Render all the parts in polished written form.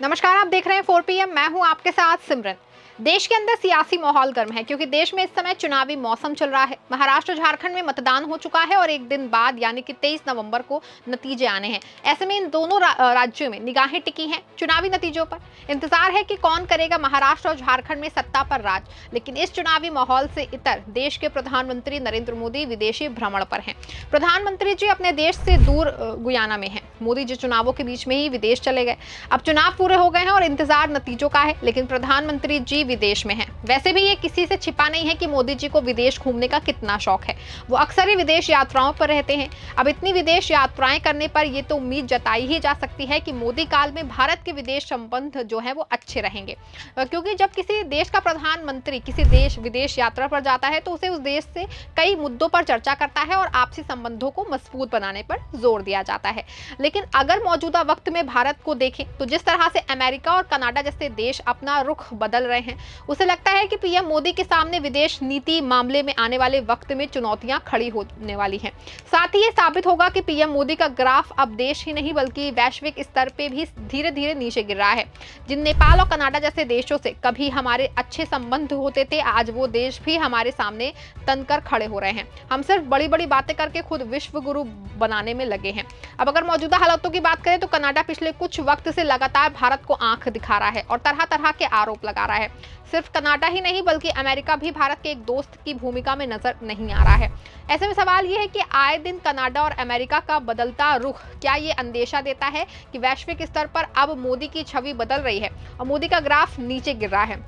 नमस्कार, आप देख रहे हैं 4 PM। मैं हूं आपके साथ सिमरन। देश के अंदर सियासी माहौल गर्म है क्योंकि देश में इस समय चुनावी मौसम चल रहा है। महाराष्ट्र झारखंड में मतदान हो चुका है और एक दिन बाद यानी कि 23 नवंबर को नतीजे आने हैं। ऐसे में इन दोनों राज्यों में निगाहें टिकी हैं चुनावी नतीजों पर। इंतजार है कि कौन करेगा महाराष्ट्र और झारखंड में सत्ता पर राज। लेकिन इस चुनावी माहौल से इतर देश के प्रधानमंत्री नरेंद्र मोदी विदेशी भ्रमण पर हैं। प्रधानमंत्री जी अपने देश से दूर गुयाना में हैं। मोदी जी चुनावों के बीच में ही विदेश चले गए। अब चुनाव पूरे हो गए हैं और इंतजार नतीजों का है, लेकिन प्रधानमंत्री जी विदेश में हैं। वैसे भी ये किसी से छिपा नहीं है कि मोदी जी को विदेश घूमने का कितना शौक है। वो अक्सर ही विदेश यात्राओं पर रहते हैं। अब इतनी विदेश यात्राएं करने पर ये तो उम्मीद जताई ही जा सकती है कि मोदी काल में भारत के विदेश संबंध जो है वो अच्छे रहेंगे, क्योंकि जब किसी देश का प्रधानमंत्री किसी देश विदेश यात्रा पर जाता है तो उसे उस देश से कई मुद्दों पर चर्चा करता है और आपसी संबंधों को मजबूत बनाने पर जोर दिया जाता है। लेकिन अगर मौजूदा वक्त में भारत को देखें तो जिस तरह से अमेरिका और कनाडा जैसे देश अपना रुख बदल रहे हैं, उसे लगता है कि पीएम मोदी के सामने विदेश नीति मामले में आने वाले वक्त में चुनौतियां खड़ी होने वाली हैं। साथ ही ये साबित होगा कि पीएम मोदी का ग्राफ अब देश ही नहीं बल्कि वैश्विक स्तर पे भी धीरे धीरे नीचे गिर रहा है। जिन नेपाल और कनाडा जैसे देशों से कभी हमारे अच्छे संबंध होते थे, आज वो देश भी हमारे सामने तनकर खड़े हो रहे हैं। हम सिर्फ बड़ी बड़ी बातें करके खुद विश्व गुरु बनाने में लगे हैं। अब अगर मौजूदा हालातों की बात करें तो कनाडा पिछले कुछ वक्त से लगातार भारत को आंख दिखा रहा है और तरह तरह के आरोप लगा रहा है। सिर्फ कनाडा ही नहीं बल्कि अमेरिका भी भारत के एक दोस्त की भूमिका में नजर नहीं आ रहा है। ऐसे में सवाल ये है कि आए दिन कनाडा और अमेरिका का बदलता रुख क्या ये अंदेशा देता है कि वैश्विक स्तर पर अब मोदी की छवि बदल रही है और मोदी का ग्राफ नीचे गिर रहा है।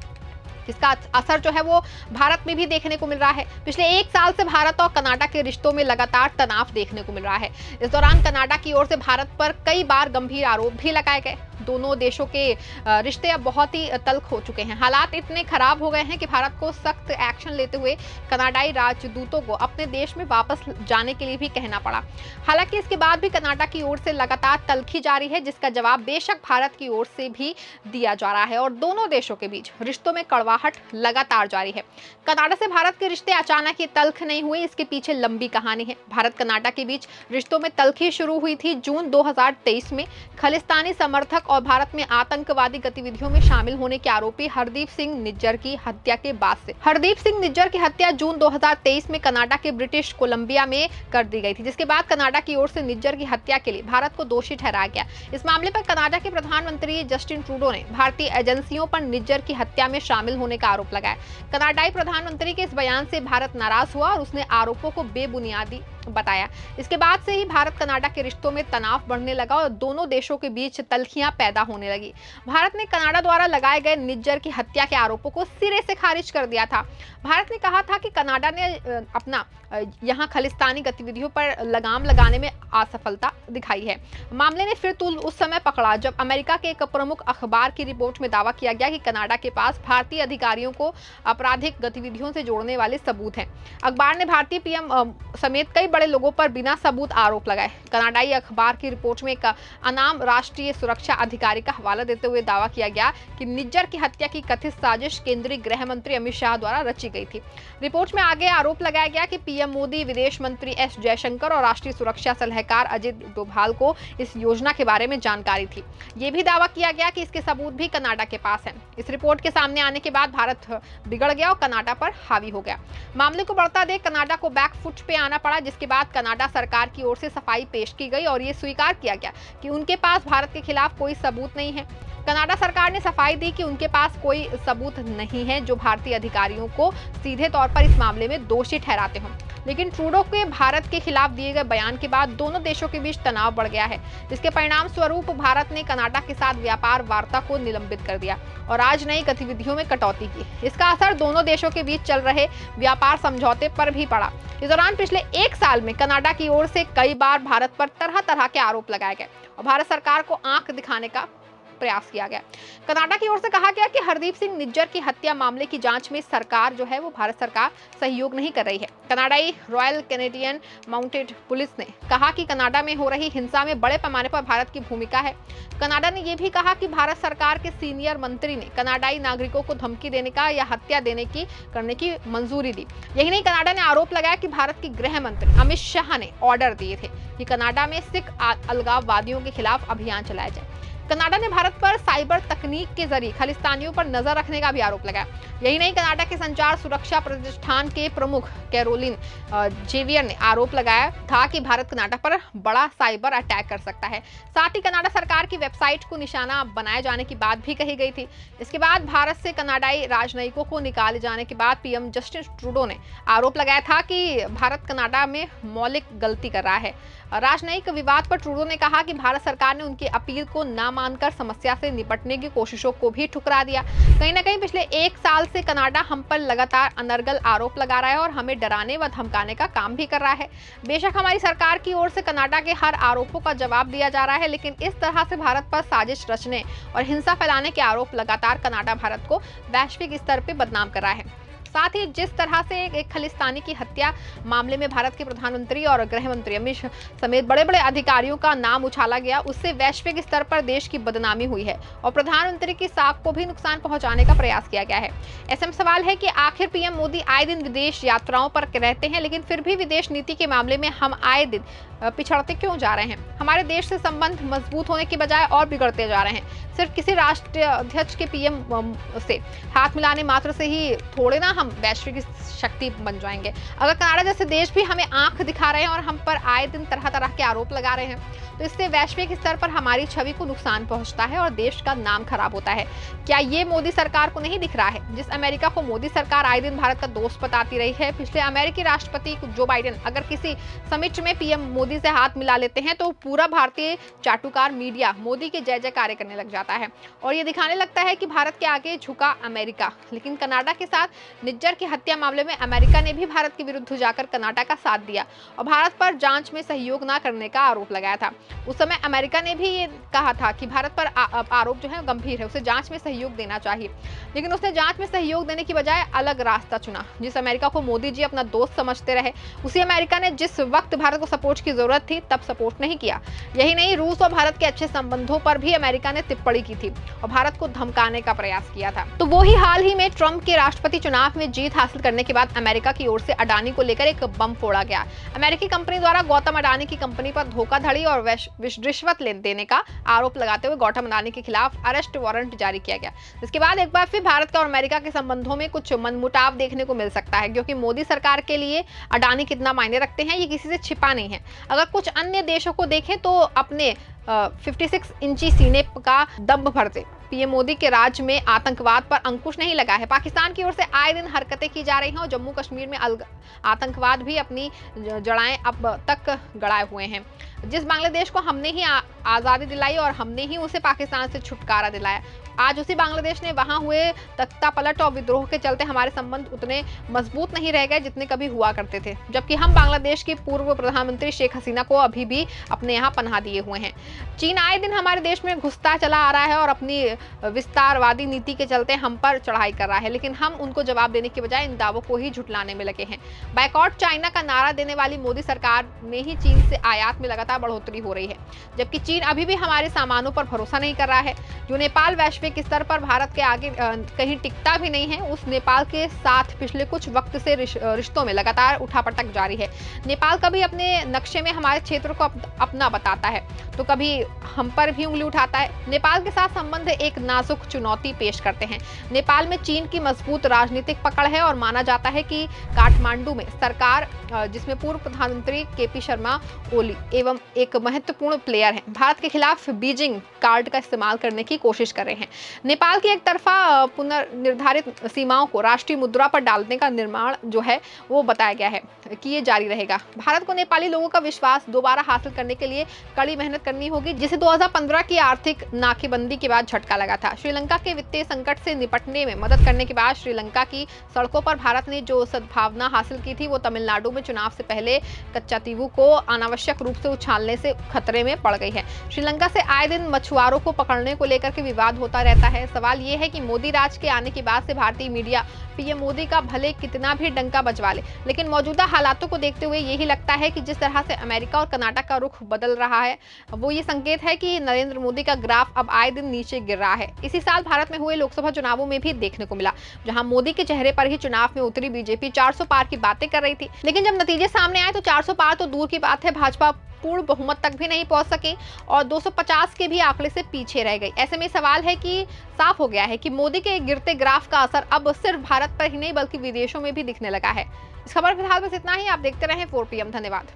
इसका असर जो है वो भारत में भी देखने को मिल रहा है। पिछले एक साल से भारत और कनाडा के रिश्तों में लगातार तनाव देखने को मिल रहा है। इस दौरान कनाडा की ओर से भारत पर कई बार गंभीर आरोप भी लगाए गए। दोनों देशों के रिश्ते अब बहुत ही तल्ख हो चुके हैं। हालात इतने खराब हो गए हैं कि भारत को सख्त एक्शन लेते हुए कनाडाई राजदूतों को अपने देश में वापस जाने के लिए भी कहना पड़ा। हालांकि इसके बाद भी कनाडा की ओर से लगातार तल्खी जारी है, जिसका जवाब बेशक भारत की ओर से भी दिया जा रहा है और दोनों देशों के बीच रिश्तों में कड़वाहट लगातार जारी है। कनाडा से भारत के रिश्ते अचानक ही तल्ख नहीं हुए, इसके पीछे लंबी कहानी है। भारत कनाडा के बीच रिश्तों में तल्खी शुरू हुई थी जून 2023 में खालिस्तानी समर्थक और भारत में आतंकवादी गतिविधियों में शामिल होने के आरोपी हरदीप सिंह निज्जर की हत्या के बाद से। हरदीप सिंह निज्जर की हत्या जून 2023 में कनाडा के ब्रिटिश कोलंबिया में कर दी गई थी, जिसके बाद कनाडा की ओर से निज्जर की हत्या के लिए भारत को दोषी ठहराया गया। इस मामले पर कनाडा के प्रधानमंत्री जस्टिन ट्रूडो ने भारतीय एजेंसियों पर निज्जर की हत्या में शामिल होने का आरोप लगाया। कनाडाई प्रधानमंत्री के इस बयान से भारत नाराज हुआ और उसने आरोपों को बेबुनियादी बताया। इसके बाद से ही भारत कनाडा के रिश्तों में तनाव बढ़ने लगा और दोनों देशों के बीच तल्खियां पैदा होने लगी। भारत ने कनाडा द्वारा लगाए गए निज्जर की हत्या के आरोपों को सिरे से खारिज कर दिया था। भारत ने कहा था कि कनाडा ने अपना यहां खालिस्तानी गतिविधियों पर लगाम लगाने में असफलता दिखाई है। मामले ने फिर तूल उस समय पकड़ा जब अमेरिका के एक प्रमुख अखबार की रिपोर्ट में दावा किया गया कि कनाडा के पास भारतीय अधिकारियों को आपराधिक गतिविधियों से जोड़ने वाले सबूत हैं। अखबार ने भारतीय पीएम समेत कई बड़े लोगों पर बिना सबूत आरोप लगाए। कनाडाई अखबार की रिपोर्ट में एक अनाम राष्ट्रीय सुरक्षा अधिकारी का हवाला देते हुए दावा किया गया कि निज्जर की हत्या की कथित साजिश केंद्रीय गृह मंत्री अमित शाह द्वारा रची गई थी। रिपोर्ट में आगे आरोप लगाया गया कि पीएम मोदी, विदेश मंत्री एस जयशंकर और राष्ट्रीय सुरक्षा सलाहकार अजित डोभाल को इस योजना के बारे में जानकारी थी। ये भी दावा किया गया कि इसके सबूत भी कनाडा के पास हैं। इस रिपोर्ट के सामने आने के बाद भारत बिगड़ गया और कनाडा पर हावी हो गया। मामले को बढ़ता देख कनाडा को बैकफुट पे आना पड़ा, जिसके बाद कनाडा सरकार की ओर से सफाई पेश की गई और ये स्वीकार किया गया कि उनके पास भारत के खिलाफ कोई सबूत नहीं है। कनाडा सरकार ने सफाई दी कि उनके पास कोई सबूत नहीं है जो भारतीय अधिकारियों को सीधे तौर पर इस मामले में दोषी ठहराते हों। लेकिन ट्रूडो के भारत के खिलाफ दिए गए बयान के बाद दोनों देशों के बीच तनाव बढ़ गया है, जिसके परिणाम स्वरूप भारत ने कनाडा के साथ व्यापार वार्ता को निलंबित कर दिया और आज नई गतिविधियों में कटौती की। इसका असर दोनों देशों के बीच चल रहे व्यापार समझौते पर भी पड़ा। इस दौरान पिछले एक साल में कनाडा की ओर से कई बार भारत पर तरह तरह के आरोप लगाए गए और भारत सरकार को आंख दिखाने का प्रयास किया गया। कनाडा की ओर से कहा गया कि हरदीप सिंह निज्जर की हत्या मामले की जांच में सरकार जो है वो भारत सरकार सहयोग नहीं कर रही है। कनाडाई रॉयल कैनेडियन माउंटेड पुलिस ने कहा कि कनाडा में हो रही हिंसा में बड़े पैमाने पर भारत की भूमिका है। कनाडा ने यह भी कहा कि भारत सरकार के सीनियर मंत्री ने कनाडाई नागरिकों को धमकी देने का या हत्या करने की मंजूरी दी। यही नहीं, कनाडा ने आरोप लगाया कि भारत के गृह मंत्री अमित शाह ने ऑर्डर दिए थे कि कनाडा में सिख अलगाववादियों के खिलाफ अभियान चलाया जाए। कनाडा ने भारत पर साइबर तकनीक के जरिए खालिस्तानियों पर नजर रखने का भी आरोप लगाया। यही नहीं, कनाडा के संचार सुरक्षा प्रतिष्ठान के प्रमुख कैरोलिन जेवियर ने आरोप लगाया था कि भारत कनाडा पर बड़ा साइबर अटैक कर सकता है। साथ ही कनाडा सरकार की वेबसाइट को निशाना बनाए जाने की बात भी कही गई थी। इसके बाद भारत से कनाडाई राजनयिकों को निकाले जाने के बाद पीएम जस्टिन ट्रूडो ने आरोप लगाया था कि भारत कनाडा में मौलिक गलती कर रहा है। राजनयिक विवाद पर ट्रूडो ने कहा कि भारत सरकार ने उनकी अपील को न मानकर समस्या से निपटने की कोशिशों को भी ठुकरा दिया। कहीं न कहीं पिछले 1 साल से कनाडा हम पर लगातार अनर्गल आरोप लगा रहा है और हमें डराने व धमकाने का काम भी कर रहा है। बेशक हमारी सरकार की ओर से कनाडा के हर आरोपों का जवाब दिया जा रहा है, लेकिन इस तरह से भारत पर साजिश रचने और हिंसा फैलाने के आरोप लगातार कनाडा भारत को वैश्विक स्तर पर बदनाम कर रहा है। साथ ही जिस तरह से एक खालिस्तानी की हत्या मामले में भारत के प्रधानमंत्री और गृह मंत्री अमित शाह समेत बड़े बड़े अधिकारियों का नाम उछाला गया, उससे वैश्विक स्तर पर देश की बदनामी हुई है और प्रधानमंत्री की साख को भी नुकसान पहुंचाने का प्रयास किया गया है। ऐसे में सवाल है कि आखिर पीएम मोदी आए दिन विदेश यात्राओं पर रहते हैं, लेकिन फिर भी विदेश नीति के मामले में हम आए दिन पिछड़ते क्यों जा रहे हैं? हमारे देश से संबंध मजबूत होने की बजाय और बिगड़ते जा रहे हैं। सिर्फ किसी राष्ट्राध्यक्ष के पीएम से हाथ मिलाने मात्र से ही थोड़े ना हम वैश्विक शक्ति बन जाएंगे। अगर कनाडा जैसे देश भी हमें आंख दिखा रहे हैं और हम पर आए दिन तरह तरह के आरोप लगा रहे हैं, तो इससे वैश्विक स्तर पर हमारी छवि को नुकसान पहुंचता है और देश का नाम खराब होता है। क्या ये मोदी सरकार को नहीं दिख रहा है? जिस अमेरिका को मोदी सरकार आए दिन भारत का दोस्त बताती रही है, पिछले अमेरिकी राष्ट्रपति जो बाइडेन अगर किसी समिट में पीएम मोदी से हाथ मिला लेते हैं तो पूरा भारतीय चाटुकार मीडिया मोदी के जय जयकारे करने लग जाता है और ये दिखाने लगता है कि भारत के आगे झुका अमेरिका। लेकिन कनाडा के साथ निज्जर की हत्या मामले में अमेरिका ने भी भारत के विरुद्ध जाकर कनाडा का साथ दिया और भारत पर जांच में सहयोग न करने का आरोप लगाया था। उस समय अमेरिका ने भी ये कहा था कि भारत पर आरोप जो है गंभीर है, उसे जांच में सहयोग देना चाहिए, लेकिन उसने जांच में सहयोग देने की बजाय अलग रास्ता चुना। जिस अमेरिका को मोदी जी अपना दोस्त समझते रहे, उसी अमेरिका ने जिस वक्त भारत को सपोर्ट की जरूरत थी तब सपोर्ट नहीं किया। यही नहीं, रूस और भारत के अच्छे संबंधों पर भी अमेरिका ने टिप्पणी की थी और भारत को धमकाने का प्रयास किया था। तो वो ही हाल ही में ट्रंप के राष्ट्रपति चुनाव में जीत हासिल करने के बाद अमेरिका की ओर से अडानी को लेकर एक बम फोड़ा गया। अमेरिकी कंपनी द्वारा गौतम अडानी की कंपनी पर धोखाधड़ी और रिश्वत देने का आरोप लगाते हुए गौतम अडानी के खिलाफ अरेस्ट वारंट जारी किया गया। इसके बाद एक बार फिर भारत का और अमेरिका के संबंधों में कुछ मनमुटाव देखने को मिल सकता है, क्योंकि मोदी सरकार के लिए अडानी कितना मायने रखते हैं ये किसी से छिपा नहीं है। अगर कुछ अन्य देशों को देखें तो अपने 56 इंची सीने का दम्भ भरते पीएम मोदी के राज में आतंकवाद पर अंकुश नहीं लगा है। पाकिस्तान की ओर से आए दिन हरकतें की जा रही हैं और जम्मू कश्मीर में आतंकवाद भी अपनी जड़ें अब तक गड़ाए हुए हैं। जिस बांग्लादेश को हमने ही आज़ादी दिलाई और हमने ही उसे पाकिस्तान से छुटकारा दिलाया, आज उसी बांग्लादेश ने वहां हुए तख्ता पलट और विद्रोह के चलते हमारे संबंध उतने मजबूत नहीं रह गए जितने कभी हुआ करते थे, जबकि हम बांग्लादेश की पूर्व प्रधानमंत्री शेख हसीना को अभी भी अपने यहाँ पनाह दिए हुए हैं। चीन आए दिन हमारे देश में घुसता चला आ रहा है और अपनी विस्तारवादी नीति के चलते हम पर चढ़ाई कर रहा है, लेकिन हम उनको जवाब देने के बजाय इन दावों को ही झुटलाने में लगे हैं। बायकॉट चाइना का नारा देने वाली मोदी सरकार में ही चीन से आयात में लगातार बढ़ोतरी हो रही है, जबकि चीन अभी भी हमारे सामानों पर भरोसा नहीं कर रहा है। जो नेपाल वैश्विक स्तर पर भारत के आगे कहीं टिकता भी नहीं है, उस नेपाल के साथ पिछले कुछ वक्त से रिश्तों में लगातार उठापटक जारी है। नेपाल कभी अपने नक्शे में हमारे क्षेत्र को अपना बताता है तो कभी हम पर भी उंगली उठाता है। नेपाल के साथ संबंध एक नाजुक चुनौती पेश करते हैं। नेपाल में चीन की मजबूत राजनीतिक पकड़ है और माना जाता है कि काठमांडू में सरकार, जिसमें पूर्व प्रधानमंत्री केपी शर्मा ओली एवं एक महत्वपूर्ण प्लेयर हैं, भारत के खिलाफ बीजिंग कार्ड का इस्तेमाल करने की कोशिश कर रहे हैं। नेपाल की एक तरफा पुनर्निर्धारित सीमाओं को राष्ट्रीय मुद्रा पर डालने का निर्माण जो है वो बताया गया है कि ये जारी रहेगा। भारत को नेपाली लोगों का विश्वास दोबारा हासिल करने के लिए कड़ी मेहनत करनी होगी, जिसे 2015 की आर्थिक नाकेबंदी के बाद झटका लगा था। श्रीलंका के वित्तीय संकट से निपटने में मदद करने के बाद श्रीलंका की सड़कों पर भारत ने जो सद्भावना हासिल की थी, वो तमिलनाडु में चुनाव से पहले कच्चातीवू को अनावश्यक रूप से उछालने से खतरे में पड़ गई है। श्रीलंका से आए दिन मछुआरों को पकड़ने को लेकर के विवाद होता रहता है। सवाल ये है कि मोदी राज के आने के बाद से भारतीय मीडिया पीएम मोदी का भले कितना भी डंका बजवा ले, लेकिन मौजूदा हालातों को देखते हुए यही लगता है कि जिस तरह से अमेरिका और कनाडा का रुख बदल रहा है, वो ये संकेत है कि नरेंद्र मोदी का ग्राफ अब आए दिन नीचे गिर रहा है। इसी साल भारत में हुए लोकसभा चुनावों में भी देखने को मिला, जहां मोदी के चेहरे पर ही चुनाव में उतरी बीजेपी 400 पार की बातें कर रही थी, लेकिन जब नतीजे सामने आए तो 400 पार तो दूर की बात है, भाजपा पूर्ण बहुमत तक भी नहीं पहुंच सके और 250 के भी आंकड़े से पीछे रह गई। ऐसे में सवाल है कि साफ हो गया है कि मोदी के गिरते ग्राफ का असर अब सिर्फ भारत पर ही नहीं बल्कि विदेशों में भी दिखने लगा है। इस खबर फिलहाल बस इतना ही। आप देखते रहें 4 PM। धन्यवाद।